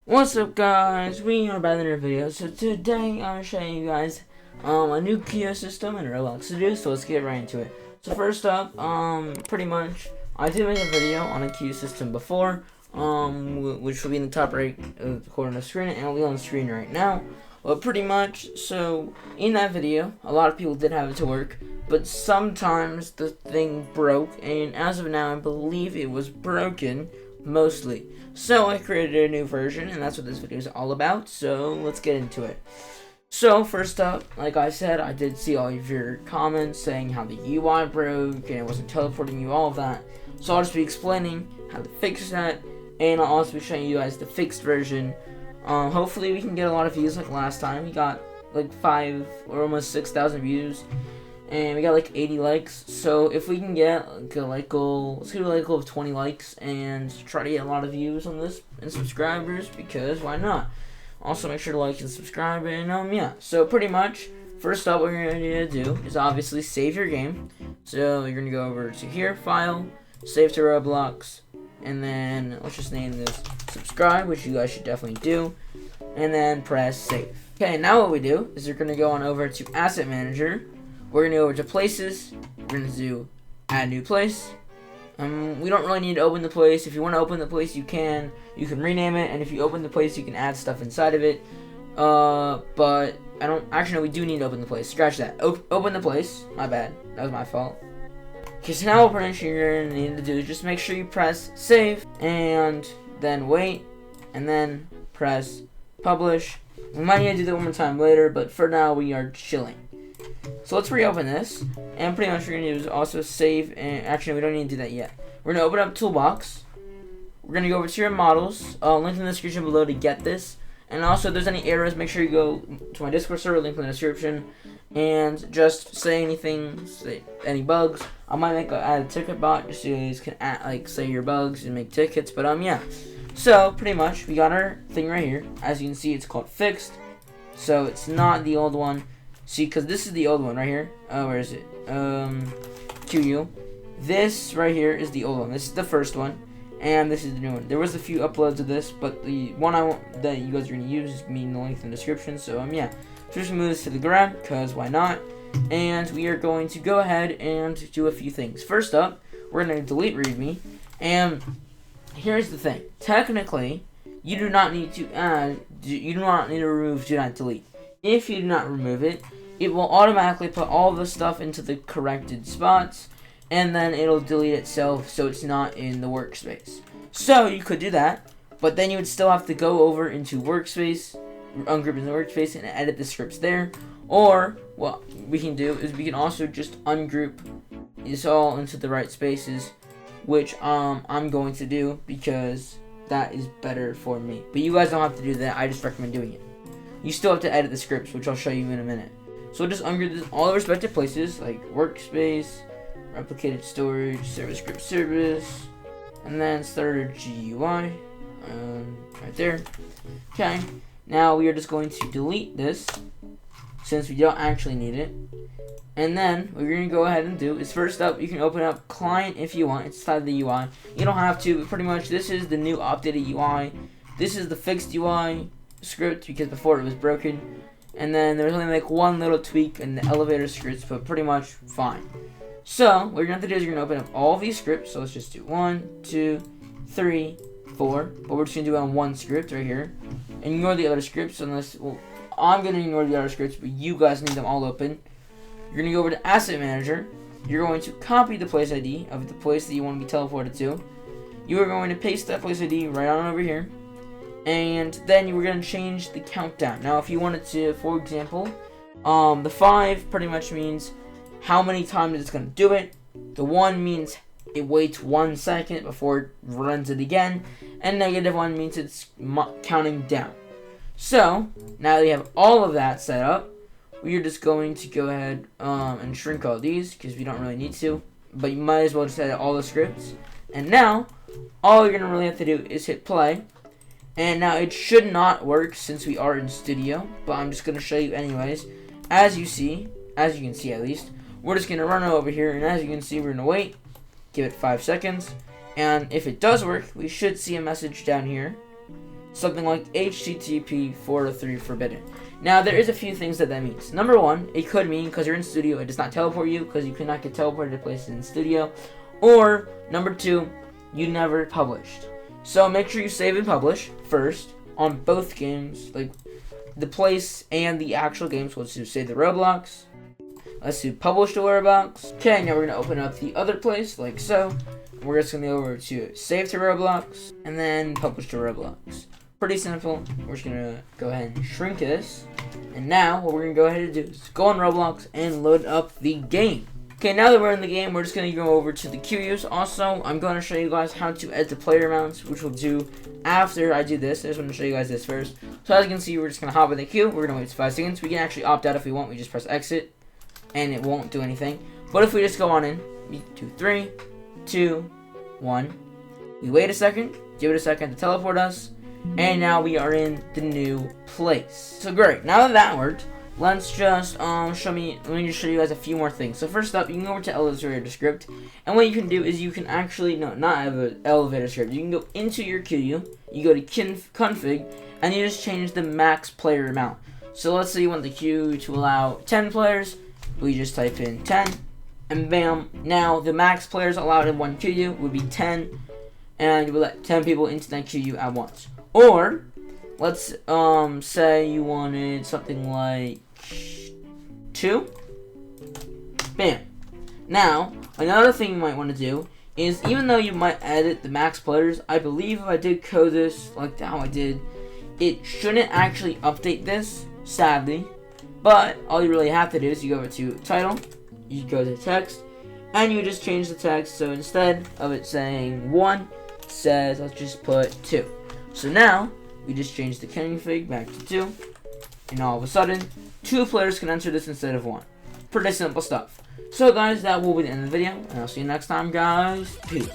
What's up, guys? We are back in another video. So today I'm showing you guys a new Kia system in Roblox to do. So let's get right into it. So first up, pretty much I did make a video on a Kia system before, which will be in the top right of the corner of the screen, and it'll be on the screen right now. But pretty much, so in that video, a lot of people did have it to work, but sometimes the thing broke, and as of now, I believe it was broken mostly. So I created a new version, and that's what this video is all about. So let's get into it. So first up, like I said, I did see all of your comments saying how the UI broke and it wasn't teleporting you, all of that. So I'll just be explaining how to fix that, and I'll also be showing you guys the fixed version. Hopefully we can get a lot of views like last time. We got like 5 or almost 6,000 views, and we got like 80 likes. So if we can get like a like goal, let's get a like goal of 20 likes and try to get a lot of views on this and subscribers, because why not? Also make sure to like and subscribe, and yeah. So pretty much, first up what you're gonna do is obviously save your game. So you're gonna go over to here, file, save to Roblox, and then let's just name this subscribe, which you guys should definitely do, and then press save. Okay, now what we do is we're gonna go on over to Asset Manager. We're gonna go over to places. We're gonna do add new place. We don't really need to open the place. If you want to open the place, you can. You can rename it, and if you open the place, you can add stuff inside of it. But I don't. Actually, no, we do need to open the place. Scratch that. Open the place. My bad. That was my fault. Okay, so now what pretty much you're gonna need to do is just make sure you press save, and then wait, and then press publish. We might need to do that one more time later, but for now we are chilling. So let's reopen this, and pretty much what we're going to do is also save, and actually we don't need to do that yet. We're going to open up Toolbox. We're going to go over to your models, link in the description below to get this, and also if there's any errors, make sure you go to my Discord server, link in the description, and just say anything, say any bugs. I might add a ticket bot just so you guys can say your bugs and make tickets, but yeah. So pretty much we got our thing right here. As you can see, it's called fixed, so it's not the old one. See, because this is the old one right here. Where is it? QU. This right here is the old one. This is the first one, and this is the new one. There was a few uploads of this, but the one that you guys are going to use is me in the link in the description. So, yeah. So just move this to the ground, because why not? And we are going to go ahead and do a few things. First up, we're going to delete README. And here's the thing. Technically, you do not need to remove do not delete. If you do not remove it, it will automatically put all the stuff into the corrected spots, and then it'll delete itself so it's not in the workspace. So you could do that, but then you would still have to go over into workspace, ungroup in the workspace, and edit the scripts there. Or what we can do is we can also just ungroup this all into the right spaces, which I'm going to do because that is better for me. But you guys don't have to do that. I just recommend doing it. You still have to edit the scripts, which I'll show you in a minute. So just ungroup this all the respective places, like workspace, replicated storage, service script service, and then starter GUI, right there. Okay, now we are just going to delete this, since we don't actually need it. And then what you're going to go ahead and do is, first up, you can open up client if you want. It's inside the UI. You don't have to, but pretty much this is the new updated UI. This is the fixed UI script, because before it was broken, and then there's only like one little tweak in the elevator scripts, but pretty much fine. So what you're going to have to do is you're going to open up all these scripts. So let's just do 1, 2, 3, 4, but we're just going to do it on one script right here, and ignore the other scripts unless, well, I'm going to ignore the other scripts, but you guys need them all open. You're going to go over to Asset Manager. You're going to copy the place ID of the place that you want to be teleported to. You are going to paste that place ID right on over here. And then you were going to change the countdown. Now, if you wanted to, for example, the 5 pretty much means how many times it's going to do it. The 1 means it waits 1 second before it runs it again. And -1 means it's counting down. So, now that you have all of that set up, we're just going to go ahead and shrink all these, because we don't really need to. But you might as well just edit all the scripts. And now, all you're going to really have to do is hit play. And now it should not work since we are in studio, but I'm just going to show you anyways. As you can see at least, we're just going to run over here, and as you can see, we're going to wait, give it 5 seconds, and if it does work, we should see a message down here something like HTTP 403 forbidden. Now, there is a few things that means. Number one, it could mean because you're in studio, it does not teleport you because you cannot get teleported to places in studio. Or, number two, you never published. So make sure you save and publish first on both games, like the place and the actual game. So let's do save the Roblox. Let's do publish to Roblox. Okay, now we're going to open up the other place, like so. We're just going to go over to save to Roblox and then publish to Roblox. Pretty simple. We're just going to go ahead and shrink this. And now what we're going to go ahead and do is go on Roblox and load up the game. Okay, now that we're in the game, we're just going to go over to the QUs. Also, I'm going to show you guys how to edit the player amounts, which we'll do after I do this. I just want to show you guys this first. So as you can see, we're just going to hop in the queue. We're going to wait 5 seconds. We can actually opt out if we want. We just press exit, and it won't do anything. But if we just go on in, 2, 3, 2, 1. We wait a second, give it a second to teleport us, and now we are in the new place. So great, now that that worked, let's just let me just show you guys a few more things. So first up, you can go over to elevator script, and what you can do is you can actually, not elevator script, you can go into your queue, you go to config, and you just change the max player amount. So let's say you want the queue to allow 10 players, we just type in 10, and bam, now the max players allowed in one queue would be 10, and you will let 10 people into that queue at once. Or, let's say you wanted something like 2. Bam. Now, another thing you might want to do is, even though you might edit the max players, I believe if I did code this like how I did, it shouldn't actually update this, sadly. But all you really have to do is you go over to title, you go to text, and you just change the text. So instead of it saying 1, it says, let's just put 2. So now, we just change the config back to 2, and all of a sudden, 2 players can enter this instead of 1. Pretty simple stuff. So guys, that will be the end of the video, and I'll see you next time, guys. Peace.